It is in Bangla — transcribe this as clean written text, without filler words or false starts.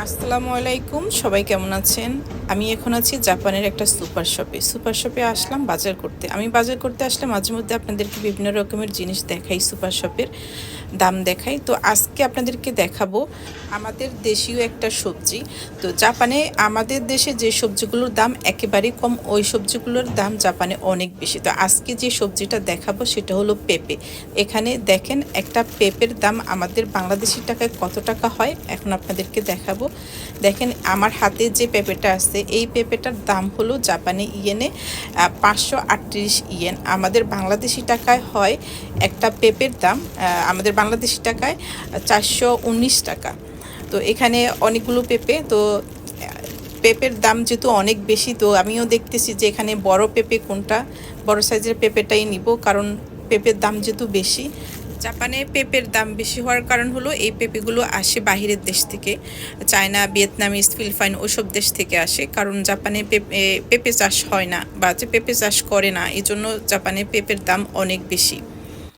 আসসালামু আলাইকুম, সবাই কেমন আছেন? আমি এখন আছি জাপানের একটা সুপার শপে আসলাম বাজার করতে। আমি বাজার করতে আসলে মাঝে মধ্যে আপনাদেরকে বিভিন্ন রকমের জিনিস দেখাই, সুপার শপের দাম দেখাই। তো আজকে আপনাদেরকে দেখাবো আমাদের দেশীয় একটা সবজি। তো জাপানে আমাদের দেশে যে সবজিগুলোর দাম একেবারেই কম, ওই সবজিগুলোর দাম জাপানে অনেক বেশি। তো আজকে যে সবজিটা দেখাবো সেটা হলো পেঁপে। এখানে দেখেন একটা পেঁপের দাম আমাদের বাংলাদেশি টাকায় কত টাকা হয়, এখন আপনাদেরকে দেখাবো। দেখেন আমার হাতে যে পেঁপেটা আছে, এই পেঁপেটার দাম হলো জাপানি ইয়েনে 538 ইয়েন। আমাদের বাংলাদেশি টাকায় হয় একটা পেঁপের দাম আমাদের বাংলাদেশি টাকায় 419 টাকা। তো এখানে অনেকগুলো পেঁপে, তো পেঁপের দাম যেহেতু অনেক বেশি, তো আমিও দেখতেছি যে এখানে বড় পেঁপে কোনটা, বড় সাইজের পেঁপেটাই নিব, কারণ পেঁপের দাম যেহেতু বেশি। জাপানে পেঁপের দাম বেশি হওয়ার কারণ হলো এই পেঁপেগুলো আসে বাহিরের দেশ থেকে, চায়না, ভিয়েতনামিজ, ফিলিপাইন ওসব দেশ থেকে আসে। কারণ জাপানে পেঁপে চাষ হয় না, বা যে পেঁপে চাষ করে না, এই জন্য জাপানে পেঁপের দাম অনেক বেশি।